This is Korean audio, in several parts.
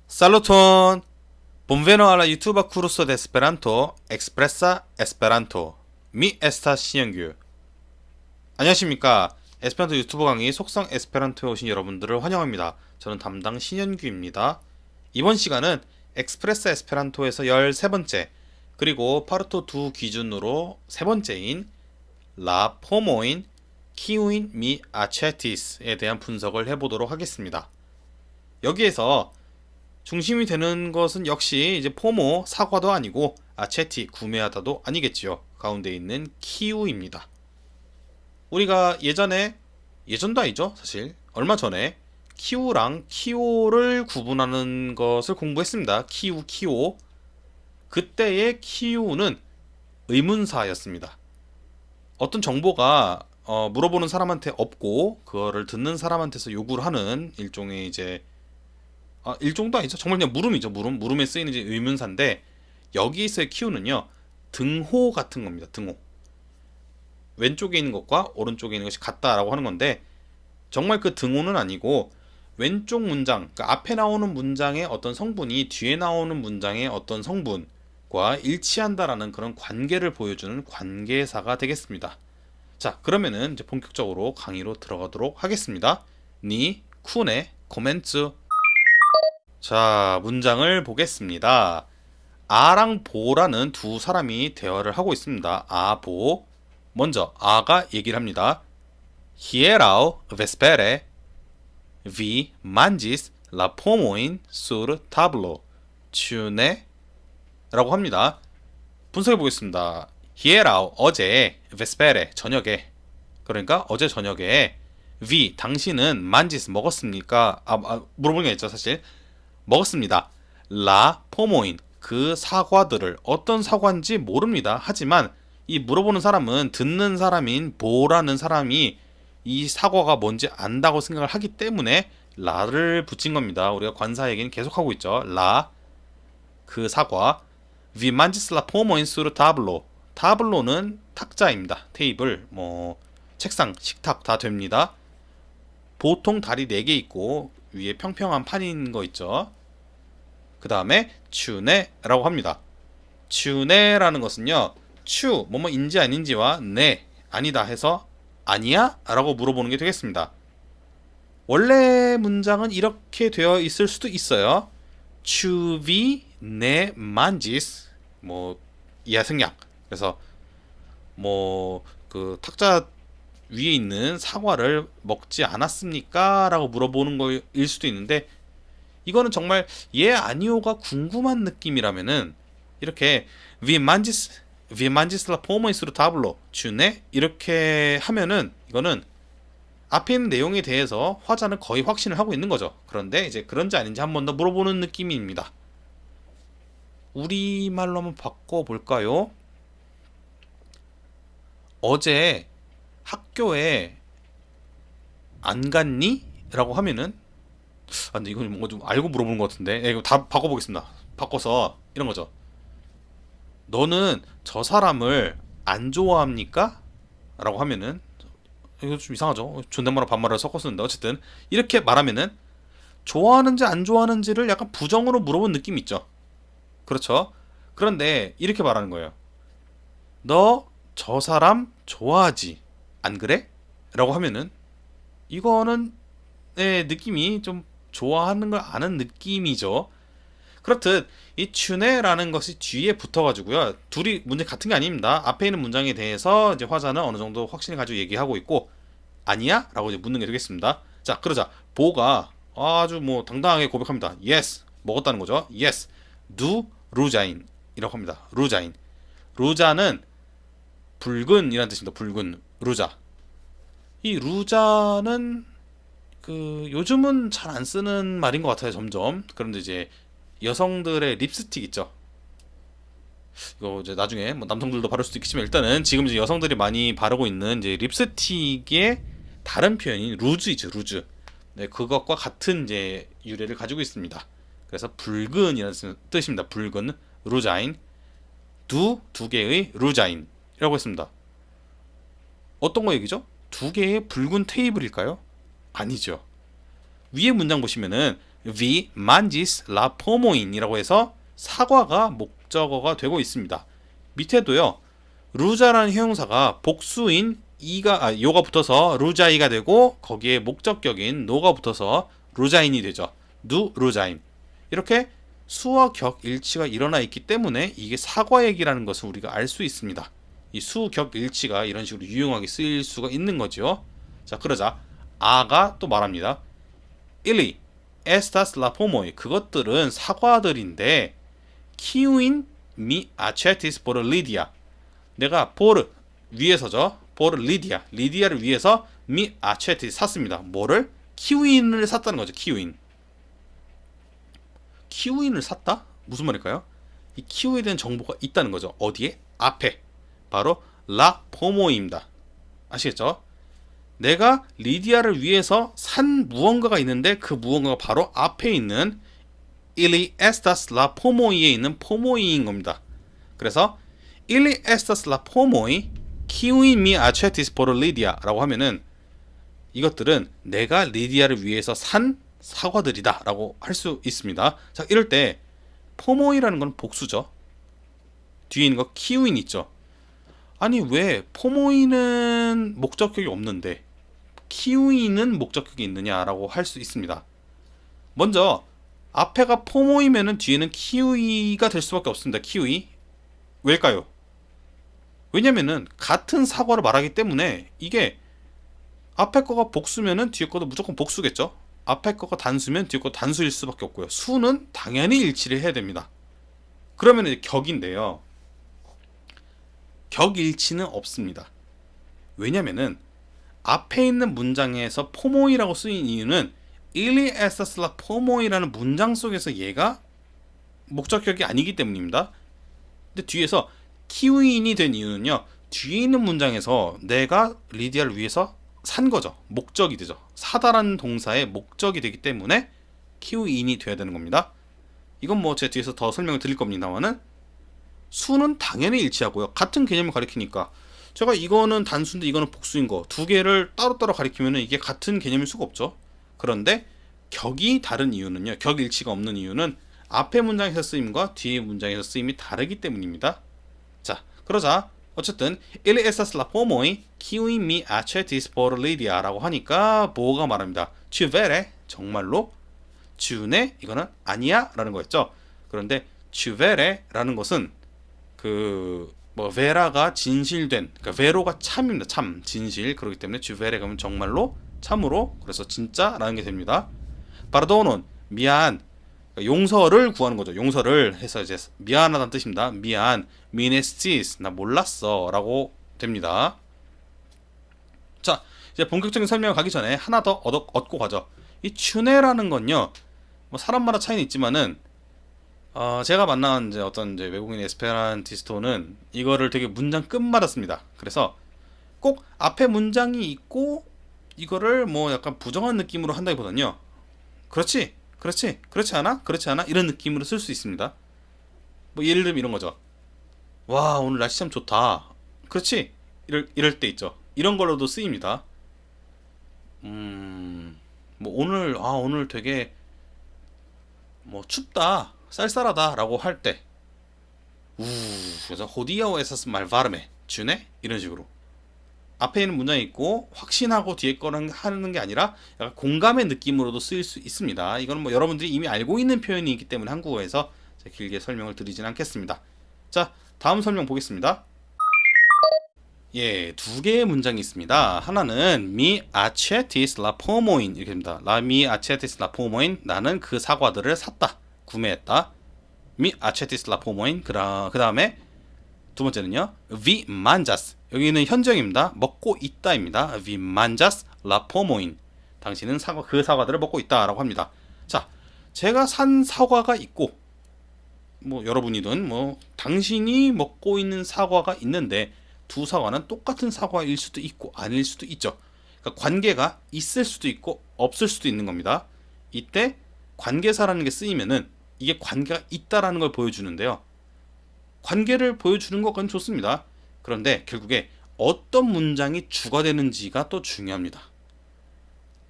Saluton! Bonveno alla YouTuba curso de Esperanto Expressa Esperanto. Mi estas 신현규. 안녕하십니까. 에스페란토 유튜브 강의 속성 에스페란토에 오신 여러분들을 환영합니다. 저는 담당 신현규입니다. 이번 시간은 엑스프레사 에스페란토에서 13번째 그리고 파르토 2 기준으로 세 번째인 라 포모인 키우인 미 아체티스에 대한 분석을 해보도록 하겠습니다. 여기에서 중심이 되는 것은 역시 이제 포모 사과도 아니고 아체티 구매하다도 아니겠지요. 가운데 있는 키우입니다. 우리가 예전도 아니죠 사실 얼마 전에 키우랑 키오를 구분하는 것을 공부했습니다. 키오 그때의 키우는 의문사였습니다. 어떤 정보가 물어보는 사람한테 없고 그거를 듣는 사람한테서 요구를 하는 일종의 이제 일종도 아니죠. 정말 그냥 물음이죠. 물음에 쓰이는 이제 의문사인데 여기서의 키우는요 등호 같은 겁니다. 등호. 왼쪽에 있는 것과 오른쪽에 있는 것이 같다라고 하는 건데 정말 그 등호는 아니고 왼쪽 문장, 그러니까 앞에 나오는 문장의 어떤 성분이 뒤에 나오는 문장의 어떤 성분과 일치한다라는 그런 관계를 보여주는 관계사가 되겠습니다. 자, 그러면은 이제 본격적으로 강의로 들어가도록 하겠습니다. 니 쿤의 코멘츠. 자, 문장을 보겠습니다. 아랑 보라는 두 사람이 대화를 하고 있습니다. 아, 보. 먼저 아가 얘기를 합니다. Hieraŭ vespere vi manĝis la pomojn sur tablo, ĉu ne? 라고 합니다. 분석해 보겠습니다. Hieraŭ 어제, vespere 저녁에, 그러니까 어제 저녁에 vi 당신은 manĝis 먹었습니까? 물어보는 게 있죠 사실. 먹었습니다. la pomojn 그 사과들을 어떤 사과인지 모릅니다. 하지만 이 물어보는 사람은 듣는 사람인 보라는 사람이 이 사과가 뭔지 안다고 생각을 하기 때문에 라를 붙인 겁니다. 우리가 관사 얘기는 계속하고 있죠. 라, 그 사과. Vi manĝis la pomojn sur tablo. 타블로는 탁자입니다. 테이블, 책상, 식탁 다 됩니다. 보통 다리 4개 있고 위에 평평한 판인 거 있죠. 그 다음에 추네라고 합니다. 추네라는 것은요 추 뭐뭐인지 아닌지와 네 아니다 해서 아니야? 라고 물어보는 게 되겠습니다. 원래 문장은 이렇게 되어 있을 수도 있어요. 추비 네 만지스 이하승약. 그래서 그 탁자 위에 있는 사과를 먹지 않았습니까? 라고 물어보는 거일 수도 있는데 이거는 정말 예 아니오가 궁금한 느낌이라면은 이렇게 vi manĝis la pomojn sur tablo, ĉu ne? 이렇게 하면은 이거는 앞에 있는 내용에 대해서 화자는 거의 확신을 하고 있는 거죠. 그런데 이제 그런지 아닌지 한 번 더 물어보는 느낌입니다. 우리말로 한번 바꿔볼까요? 어제 학교에 안 갔니? 라고 하면은 근데 이건 뭔가 좀 알고 물어보는 것 같은데 이거 다 바꿔보겠습니다. 바꿔서 이런 거죠. 너는 저 사람을 안 좋아합니까? 라고 하면은 이거 좀 이상하죠. 존댓말과 반말을 섞어 쓰는데 어쨌든 이렇게 말하면은 좋아하는지 안 좋아하는지를 약간 부정으로 물어본 느낌이 있죠. 그렇죠. 그런데 이렇게 말하는 거예요. 너 저 사람 좋아하지 안 그래? 라고 하면은 이거는 느낌이 좀 좋아하는 걸 아는 느낌이죠. 그렇듯 이 춘에라는 것이 뒤에 붙어가지고요. 둘이 문제 같은 게 아닙니다. 앞에 있는 문장에 대해서 이제 화자는 어느 정도 확신을 가지고 얘기하고 있고 아니야? 라고 이제 묻는 게 되겠습니다. 자, 그러자 보가 아주 당당하게 고백합니다. Yes, 먹었다는 거죠. Yes, du 루자인 이라고 합니다. 루자인. 루자는 붉은이라는 뜻입니다. 붉은 루자. 이 루자는 요즘은 잘 안 쓰는 말인 것 같아요. 점점. 그런데 이제 여성들의 립스틱 있죠. 이거 이제 나중에 남성들도 바를 수도 있겠지만 일단은 지금 이제 여성들이 많이 바르고 있는 이제 립스틱의 다른 표현인 루즈이죠. 루즈. 네, 그것과 같은 이제 유래를 가지고 있습니다. 그래서 붉은이라는 뜻입니다. 붉은 루자인, 두 개의 루자인이라고 했습니다. 어떤 거 얘기죠? 두 개의 붉은 테이블일까요? 아니죠. 위에 문장 보시면은 vi manĝis la pomojn이라고 해서 사과가 목적어가 되고 있습니다. 밑에도요. 루자라는 형용사가 복수인 요가 붙어서 루자이가 되고 거기에 목적격인 노가 붙어서 루자인이 되죠. 누 루자인. 이렇게 수와 격 일치가 일어나 있기 때문에 이게 사과 얘기라는 것을 우리가 알 수 있습니다. 이 수, 격 일치가 이런 식으로 유용하게 쓰일 수가 있는 거죠. 자, 그러자 아가 또 말합니다. Ili estas la pomoj. 그것들은 사과들인데 키우인 mi aĉetis por Lidia. 내가 por 위해서죠. por Lidia. 리디아를 위해서 mi aĉetis 샀습니다. 뭐를? 키우인을 샀다는 거죠. 키우인. 키우인을 샀다? 무슨 말일까요? 이 키우에 대한 정보가 있다는 거죠. 어디에? 앞에. 바로 라 포모입니다. 아시겠죠? 내가 리디아를 위해서 산 무언가가 있는데 그 무언가가 바로 앞에 있는 Ili estas la pomo이에 있는 포모이인 겁니다. 그래서 Ili estas la pomoi kiui mi aĉetis por Lidia라고 하면은 이것들은 내가 리디아를 위해서 산 사과들이다 라고 할 수 있습니다. 자, 이럴 때 포모이라는 건 복수죠. 뒤에 있는 거 키우인 있죠. 아니 왜 포모이는 목적격이 없는데 키우이는 목적격이 있느냐라고 할 수 있습니다. 먼저 앞에가 포모이면은 뒤에는 키우이가 될 수밖에 없습니다. 키우이. 왜일까요? 왜냐면은 같은 사과를 말하기 때문에 이게 앞에 거가 복수면은 뒤에 거도 무조건 복수겠죠. 앞에 거가 단수면 뒤에 거 단수일 수밖에 없고요. 수는 당연히 일치를 해야 됩니다. 그러면 이제 격인데요. 격 일치는 없습니다. 왜냐면은 앞에 있는 문장에서 포모이라고 쓰인 이유는 Ili estas la pomo이라는 문장 속에서 얘가 목적격이 아니기 때문입니다. 근데 뒤에서 키우인이 된 이유는요. 뒤에 있는 문장에서 내가 리디아를 위해서 산 거죠. 목적이 되죠. 사다라는 동사의 목적이 되기 때문에 키우인이 돼야 되는 겁니다. 이건 뭐 제 뒤에서 더 설명을 드릴 겁니다만은 수는 당연히 일치하고요. 같은 개념을 가리키니까 제가 이거는 단수인데 이거는 복수인 거 두 개를 따로따로 가리키면 이게 같은 개념일 수가 없죠. 그런데 격이 다른 이유는요. 격 일치가 없는 이유는 앞에 문장에서 쓰임과 뒤에 문장에서 쓰임이 다르기 때문입니다. 자, 그러자 어쨌든 Ili estas la pomoj kiuj mi aĉetis por Lidia라고 하니까 뭐가 말합니다. Ĉu vere? 정말로? 주네? 이거는 아니야? 라는 거였죠. 그런데 Ĉu vere라는 것은 베라가 진실된, 그러니까 베로가 참입니다. 참, 진실. 그렇기 때문에 Ĉu vere 그러면 정말로, 참으로, 그래서 진짜라는 게 됩니다. 파르도노는 미안, 용서를 구하는 거죠. 용서를 해서 이제 미안하다는 뜻입니다. 미안, 미네스티스, 나 몰랐어라고 됩니다. 자, 이제 본격적인 설명 가기 전에 하나 더 얻고 가죠. 이 춘네라는 건요, 뭐 사람마다 차이는 있지만은 제가 만난 이제 어떤 이제 외국인 에스페란티스토는 이거를 되게 문장 끝마다 씁니다. 그래서 꼭 앞에 문장이 있고 이거를 뭐 약간 부정한 느낌으로 한다기보다는요. 그렇지, 그렇지 않아? 그렇지 않아? 이런 느낌으로 쓸 수 있습니다. 뭐 예를 들면 이런 거죠. 와, 오늘 날씨 참 좋다. 그렇지? 이럴 때 있죠. 이런 걸로도 쓰입니다. 뭐 오늘 되게 뭐 춥다, 쌀쌀하다라고 할 때, 그래서 호디아오 에사스 말바르메 주네 이런 식으로 앞에 있는 문장이 있고 확신하고 뒤에 거는 하는 게 아니라 약간 공감의 느낌으로도 쓰일 수 있습니다. 이건 뭐 여러분들이 이미 알고 있는 표현이기 때문에 한국어에서 길게 설명을 드리진 않겠습니다. 자, 다음 설명 보겠습니다. 예, 두 개의 문장이 있습니다. 하나는 mi aĉetis la pomojn 이렇게 됩니다. mi aĉetis la pomojn, 나는 그 사과들을 샀다, 구매했다. mi aĉetis la pomojn. 그 다음에 두 번째는요, vi manĝas. 여기는 현정입니다. 먹고 있다입니다. vi manĝas la pomojn. 당신은 그 사과들을 먹고 있다라고 합니다. 자, 제가 산 사과가 있고, 뭐 여러분이든 뭐 당신이 먹고 있는 사과가 있는데 두 사과는 똑같은 사과일 수도 있고 아닐 수도 있죠. 그러니까 관계가 있을 수도 있고 없을 수도 있는 겁니다. 이때 관계사라는 게 쓰이면은 이게 관계가 있다라는 걸 보여주는데요. 관계를 보여주는 것은 좋습니다. 그런데 결국에 어떤 문장이 주가 되는지가 또 중요합니다.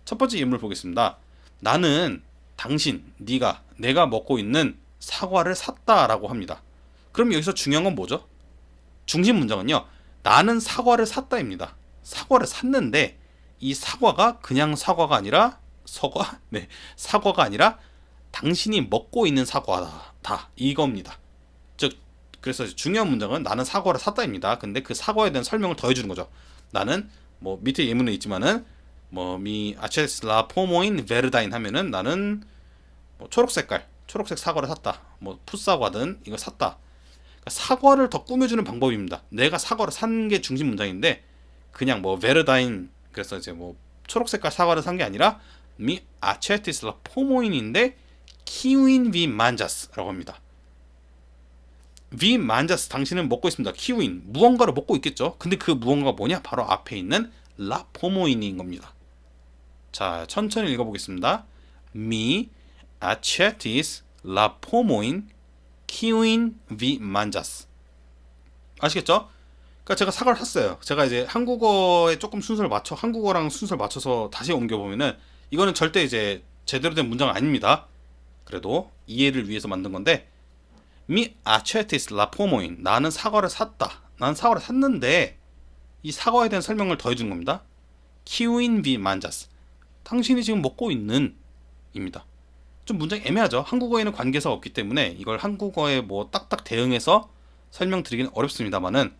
첫 번째 예문을 보겠습니다. 나는 당신, 네가, 내가 먹고 있는 사과를 샀다라고 합니다. 그럼 여기서 중요한 건 뭐죠? 중심 문장은요. 나는 사과를 샀다입니다. 사과를 샀는데 이 사과가 그냥 사과가 아니라 사과가 아니라 당신이 먹고 있는 사과다. 이겁니다. 즉 그래서 중요한 문장은 나는 사과를 샀다입니다. 근데 그 사과에 대한 설명을 더해주는 거죠. 나는 뭐 밑에 예문에 있지만은 미 아체스 라 포모인 베르다인 하면은 나는 뭐 초록색 사과를 샀다. 뭐 풋사과든 이거 샀다. 그러니까 사과를 더 꾸며주는 방법입니다. 내가 사과를 산 게 중심 문장인데 그냥 뭐 베르다인 그래서 이제 뭐 초록색깔 사과를 산 게 아니라 미 아체티스 라 포모인인데 키윈 비 만자스라고 합니다. 비 만자스 당신은 먹고 있습니다. 키윈 무언가를 먹고 있겠죠. 근데 그 무언가가 뭐냐? 바로 앞에 있는 라 포모인인 겁니다. 자, 천천히 읽어보겠습니다. Mi acetis la pomoin kiwin vi manjas. 아시겠죠? 그러니까 제가 사과를 샀어요. 제가 이제 한국어에 조금 한국어랑 순서를 맞춰서 다시 옮겨보면은 이거는 절대 이제 제대로 된 문장은 아닙니다. 그래도 이해를 위해서 만든 건데 Mi acetis la pomoin 나는 사과를 샀다. 나는 사과를 샀는데 이 사과에 대한 설명을 더해준 겁니다. 키윈 비 만자스 당신이 지금 먹고 있는 입니다. 좀 문장이 애매하죠. 한국어에는 관계사가 없기 때문에 이걸 한국어에 뭐 딱딱 대응해서 설명드리기는 어렵습니다만은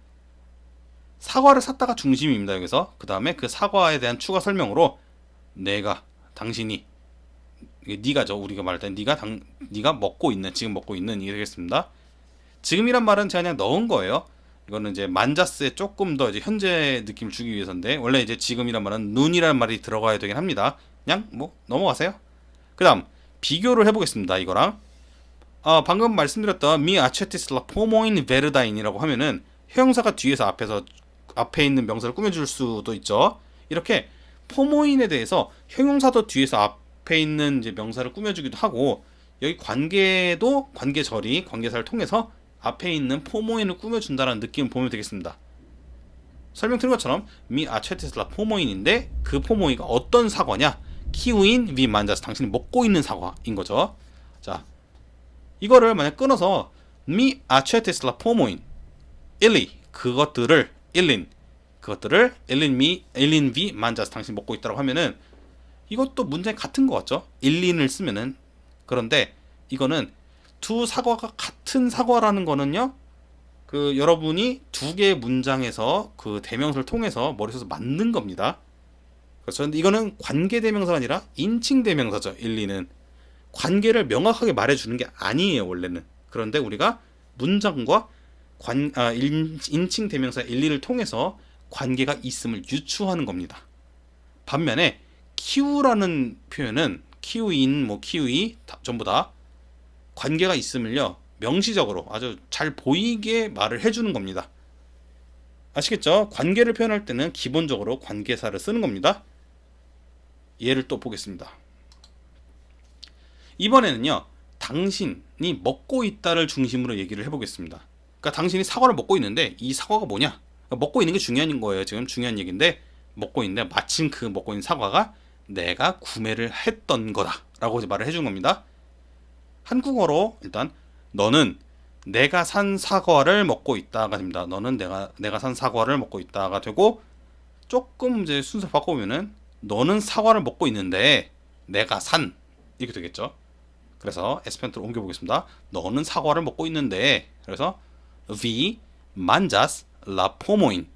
사과를 샀다가 중심입니다. 여기서 그 다음에 그 사과에 대한 추가 설명으로 내가 당신이 네가죠. 우리가 말할 때 네가 먹고 있는 지금 먹고 있는 이게 되겠습니다. 지금이란 말은 제가 그냥 넣은 거예요. 이거는 이제 만자스에 조금 더 이제 현재 느낌을 주기 위해서인데 원래 이제 지금이란 말은 눈이라는 말이 들어가야 되긴 합니다. 그냥 뭐 넘어가세요. 그다음 비교를 해보겠습니다. 이거랑 방금 말씀드렸던 미 아체티스 라 포모인 베르다인이라고 하면은 형용사가 뒤에서 앞에 있는 명사를 꾸며줄 수도 있죠. 이렇게 포모인에 대해서 형용사도 뒤에서 앞에 있는 이제 명사를 꾸며주기도 하고 여기 관계도 관계절이 관계사를 통해서 앞에 있는 포모인을 꾸며준다는 느낌을 보면 되겠습니다. 설명드린 것처럼 미 아체티스라 포모인인데 그 포모인이 어떤 사과냐? 키우인 위 만자스 당신이 먹고 있는 사과인 거죠. 자, 이거를 만약 끊어서 미 아체티스라 포모인 그것들을 일린 위 만자스 당신이 먹고 있다고 하면은 이것도 문장이 같은 것 같죠? 일린을 쓰면은 그런데 이거는 두 사과가 같은 사과라는 거는요. 그 여러분이 두 개의 문장에서 그 대명사를 통해서 머릿속에서 만든 겁니다. 그렇죠. 근데 이거는 관계 대명사가 아니라 인칭 대명사죠. 일리는 관계를 명확하게 말해주는 게 아니에요. 원래는. 그런데 우리가 문장과 인칭 대명사 일리를 통해서 관계가 있음을 유추하는 겁니다. 반면에 키우라는 표현은 키우인, 키우이 전부 다 관계가 있음을요 명시적으로 아주 잘 보이게 말을 해주는 겁니다. 아시겠죠? 관계를 표현할 때는 기본적으로 관계사를 쓰는 겁니다. 예를 또 보겠습니다. 이번에는요 당신이 먹고 있다를 중심으로 얘기를 해보겠습니다. 그러니까 당신이 사과를 먹고 있는데 이 사과가 뭐냐? 그러니까 먹고 있는 게 중요한 거예요. 지금 중요한 얘기인데 먹고 있는데 마침 그 먹고 있는 사과가 내가 구매를 했던 거다 라고 말을 해준 겁니다. 한국어로 일단 너는 내가 산 사과를 먹고 있다가 됩니다. 너는 내가 산 사과를 먹고 있다가 되고 조금 이제 순서 바꿔보면은 너는 사과를 먹고 있는데 내가 산 이렇게 되겠죠. 그래서 에스페란토로 옮겨보겠습니다. 너는 사과를 먹고 있는데 그래서 vi manjas la pomoin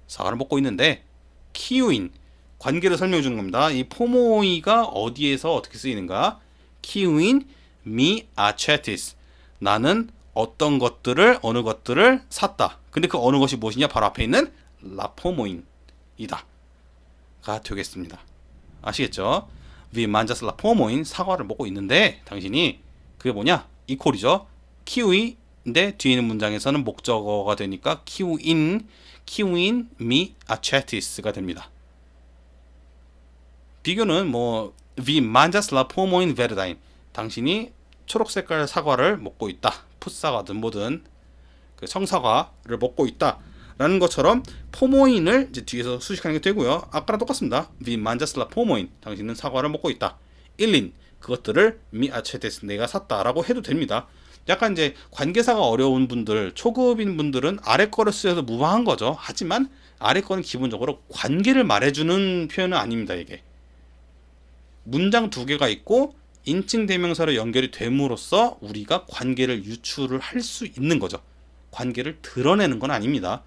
사과를 먹고 있는데 키우인 관계를 설명해 주는 겁니다. 이 포모이가 어디에서 어떻게 쓰이는가? 키우인 미 아체티스 나는 어떤 것들을 어느 것들을 샀다. 근데 그 어느 것이 무엇이냐? 바로 앞에 있는 라포모인이다 가 되겠습니다. 아시겠죠? 위 만자스 라포모인 사과를 먹고 있는데 당신이 그게 뭐냐? 이퀄이죠. 키우이인데 뒤에 있는 문장에서는 목적어가 되니까 키우인 미 아체티스가 됩니다. 비교는 위 만자스 라포모인 베르다인 당신이 초록 색깔 사과를 먹고 있다. 풋사과든 뭐든 그 청사과를 먹고 있다. 라는 것처럼 포모인을 이제 뒤에서 수식하는 게 되고요. 아까랑 똑같습니다. 비 만자슬라 포모인. 당신은 사과를 먹고 있다. 일린. 그것들을 미 아체테스. 내가 샀다라고 해도 됩니다. 약간 이제 관계사가 어려운 분들, 초급인 분들은 아래 거를 쓰여도 무방한 거죠. 하지만 아래 거는 기본적으로 관계를 말해주는 표현은 아닙니다. 이게 문장 두 개가 있고 인칭 대명사로 연결이 됨으로써 우리가 관계를 유추를 할 수 있는 거죠. 관계를 드러내는 건 아닙니다.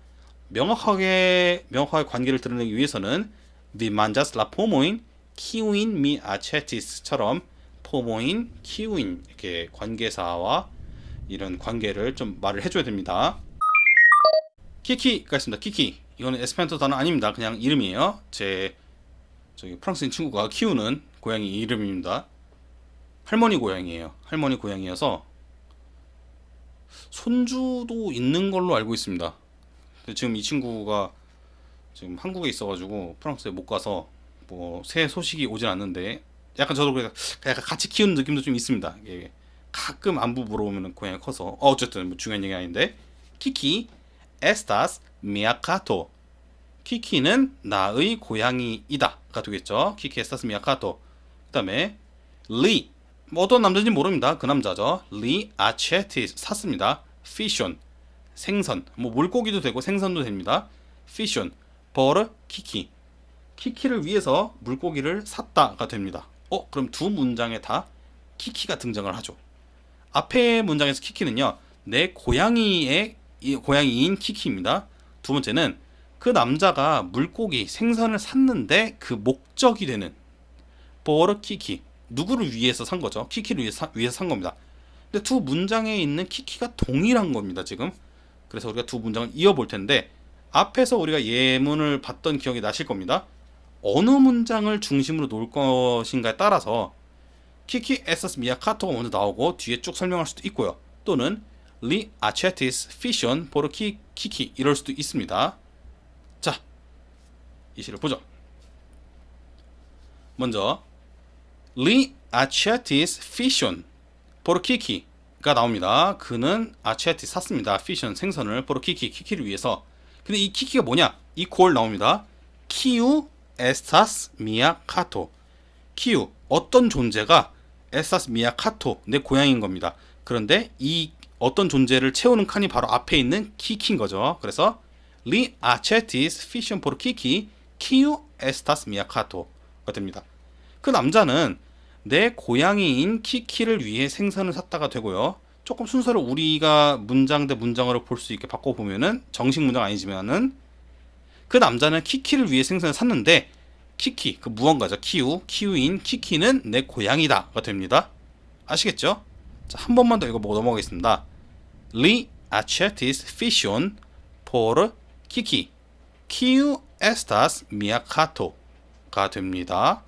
명확하게 관계를 드러내기 위해서는 the manjas la pomoin kiwin mi achetis처럼 포모인, 키우인 이렇게 관계사와 이런 관계를 좀 말을 해줘야 됩니다. 키키가 있습니다. 키키. 이거는 에스페란토 단어 아닙니다. 그냥 이름이에요. 저기 프랑스인 친구가 키우는 고양이 이름입니다. 할머니 고양이에요. 할머니 고양이여서 손주도 있는 걸로 알고 있습니다. 근데 지금 이 친구가 지금 한국에 있어가지고 프랑스에 못 가서 뭐 새 소식이 오진 않는데 약간 저도 그래서 약간 같이 키우는 느낌도 좀 있습니다. 이게 가끔 안부 물어보면 고양이 커서 어쨌든 뭐 중요한 얘기 아닌데 키키 estas mi gato. 키키는 나의 고양이이다가 되겠죠. 키키 estas mi gato. 그 다음에 리 뭐 어떤 남자인지 모릅니다. 그 남자죠. 리 아체티스 샀습니다. 피션 생선 뭐 물고기도 되고 생선도 됩니다. 피션 버르 키키 키키를 위해서 물고기를 샀다가 됩니다. 그럼 두 문장에 다 키키가 등장을 하죠. 앞에 문장에서 키키는요, 내 고양이인 키키입니다. 두 번째는 그 남자가 물고기, 생선을 샀는데 그 목적이 되는 버르 키키, 누구를 위해서 산 거죠? 키키를 위해서 산 겁니다. 근데 두 문장에 있는 키키가 동일한 겁니다, 지금. 그래서 우리가 두 문장을 이어볼 텐데 앞에서 우리가 예문을 봤던 기억이 나실 겁니다. 어느 문장을 중심으로 놓을 것인가에 따라서 키키 에서스 미아 카토가 먼저 나오고 뒤에 쭉 설명할 수도 있고요. 또는 리 아체티스 피션 포르 키키 이럴 수도 있습니다. 자, 이 시를 보죠. 먼저 리 아체티스 피션 포르 키키가 나옵니다. 그는 아체티스 샀습니다. 피션 생선을 포르 키키를 위해서. 근데 이 키키가 뭐냐? 이 골 나옵니다. 키우 에스타스 미아 카토. 키우 어떤 존재가 에스타스 미아 카토 내 고양이인 겁니다. 그런데 이 어떤 존재를 채우는 칸이 바로 앞에 있는 키키인 거죠. 그래서 리 아체티스 피션 포르 키키 키우 에스타스 미아 카토가 됩니다. 그 남자는 내 고양이인 키키를 위해 생선을 샀다가 되고요. 조금 순서를 우리가 문장 대 문장으로 볼 수 있게 바꿔보면은 정식 문장 아니지만은 그 남자는 키키를 위해 생선을 샀는데 키키 그 무언가죠. 키우인 키키는 내 고양이다가 됩니다. 아시겠죠? 자, 한 번만 더 읽어보고 넘어가겠습니다. Li achetis fision por 키키 키우 estas mia gato가 됩니다.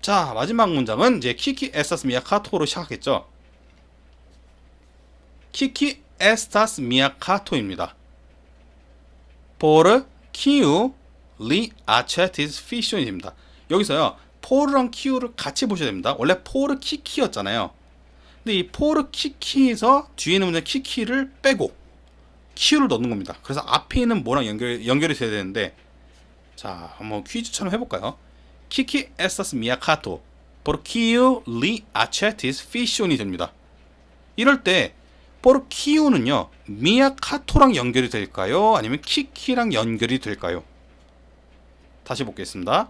자, 마지막 문장은 이제 키키 estas mia gato로 시작하겠죠. 키키 estas mia gato입니다. por 키우 리 아체티스 피션입니다. 여기서요 포르랑 키우를 같이 보셔야 됩니다. 원래 포르 키키였잖아요. 근데 이 포르 키키에서 뒤에 있는 문장 키키를 빼고 키우를 넣는 겁니다. 그래서 앞에 있는 뭐랑 연결이 돼야 되는데, 자 한번 퀴즈처럼 해볼까요? 키키 에스타스 미아카토 포르 키우 리 아체티스 피션이 됩니다. 이럴 때 포르 키우는요 미아카토랑 연결이 될까요? 아니면 키키랑 연결이 될까요? 다시 보겠습니다.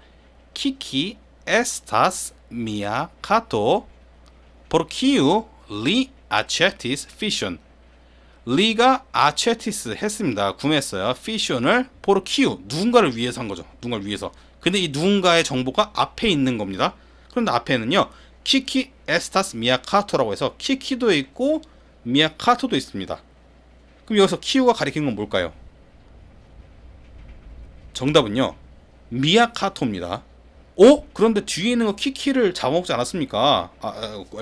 키키 estas mia gato porque li achetis fission. 리가 아체티스 했습니다. 구매했어요. 피션을 포르키우 누군가를 위해서 한 거죠. 누군가를 위해서. 근데 이 누군가의 정보가 앞에 있는 겁니다. 그런데 앞에는요. 키키 에스타스 미아카토라고 해서 키키도 있고 미아카토도 있습니다. 그럼 여기서 키우가 가리키는 건 뭘까요? 정답은요. 미아카토입니다. 그런데 뒤에 있는 거 키키를 잡아먹지 않았습니까?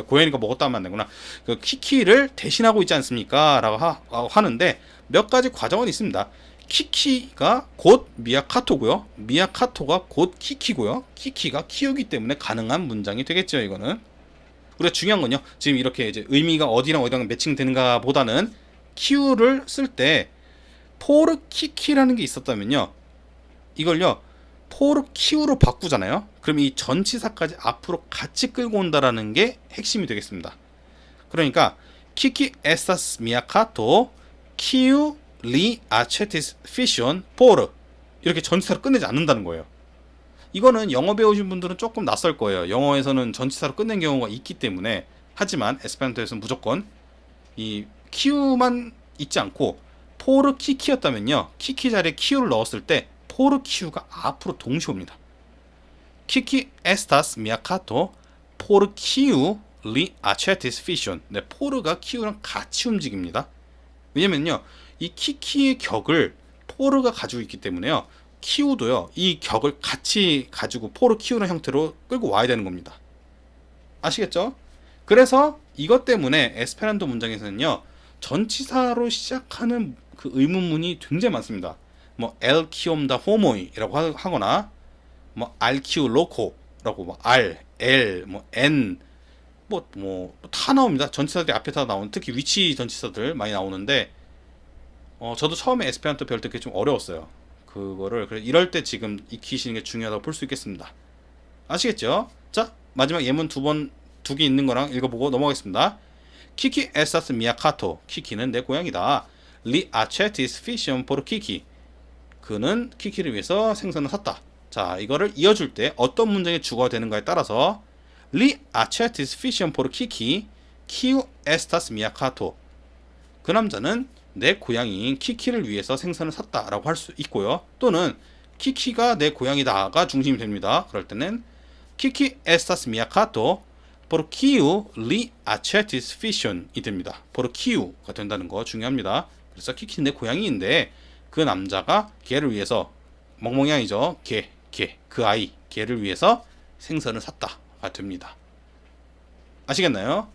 고양이가 먹었다 하면 안 되구나. 그 키키를 대신하고 있지 않습니까? 라고 하는데 몇 가지 과정은 있습니다. 키키가 곧 미아카토고요. 미아카토가 곧 키키고요. 키키가 키우기 때문에 가능한 문장이 되겠죠, 이거는. 우리가 중요한 건요. 지금 이렇게 이제 의미가 어디랑 어디랑 매칭되는가 보다는 키우를 쓸 때 포르 키키라는 게 있었다면요. 이걸요. 포르 키우로 바꾸잖아요. 그럼 이 전치사까지 앞으로 같이 끌고 온다라는 게 핵심이 되겠습니다. 그러니까 키키 에스타스 미야카토 키우 리 아체티스 피션 포르 이렇게 전치사로 끝내지 않는다는 거예요. 이거는 영어 배우신 분들은 조금 낯설 거예요. 영어에서는 전치사로 끝낸 경우가 있기 때문에. 하지만 에스페란토에서는 무조건 이 키우만 있지 않고 포르 키키였다면요. 키키 자리에 키우를 넣었을 때 포르 키우가 앞으로 동시에 옵니다. 키키 에스타스 미야카토 포르 키우 리 아체티스 피션. 네, 포르가 키우랑 같이 움직입니다. 왜냐면요. 이 키키의 격을 포르가 가지고 있기 때문에요. 키우도요. 이 격을 같이 가지고 포르 키우는 형태로 끌고 와야 되는 겁니다. 아시겠죠? 그래서 이것 때문에 에스페란토 문장에서는요. 전치사로 시작하는 그 의문문이 굉장히 많습니다. 뭐 엘 키움다 호모이라고 하거나 뭐 알 키우 로코라고 뭐 알, 엘, 뭐 엔 뭐 다 나옵니다. 전치사들이 앞에 다 나오는 특히 위치 전치사들 많이 나오는데 저도 처음에 에스페란토 배울 때 그게 좀 어려웠어요. 그거를 그래 이럴 때 지금 익히시는 게 중요하다고 볼 수 있겠습니다. 아시겠죠? 자, 마지막 예문 두 개 있는 거랑 읽어보고 넘어가겠습니다. 키키 에스타스 미야카토. 키키는 내 고향이다. 리 아체티스 피션 포르 키키. 그는 키키를 위해서 생선을 샀다. 자, 이거를 이어줄 때 어떤 문장의 주어가 되는가에 따라서 리 아체티스 피션 포르 키키 키우 에스타스 미야카토. 그 남자는 내 고향인 키키를 위해서 생선을 샀다라고 할 수 있고요. 또는 키키가 내 고향이다가 중심이 됩니다. 그럴 때는 키키 에스타스 미야카토 포르 키우 리 아체티스 피션이 됩니다. 포르 키우가 된다는 거 중요합니다. 그래서 키키는 내 고향인데 그 남자가 걔를 위해서 멍멍이이죠. 그 아이 걔를 위해서 생선을 샀다가 됩니다. 아시겠나요?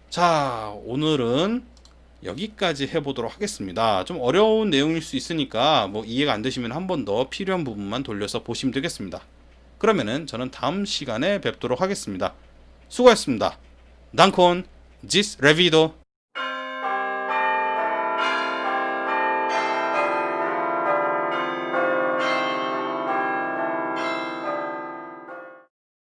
자, 오늘은 여기까지 해보도록 하겠습니다. 좀 어려운 내용일 수 있으니까 뭐 이해가 안 되시면 한 번 더 필요한 부분만 돌려서 보시면 되겠습니다. 그러면은 저는 다음 시간에 뵙도록 하겠습니다. 수고하셨습니다. Danke und bis revido.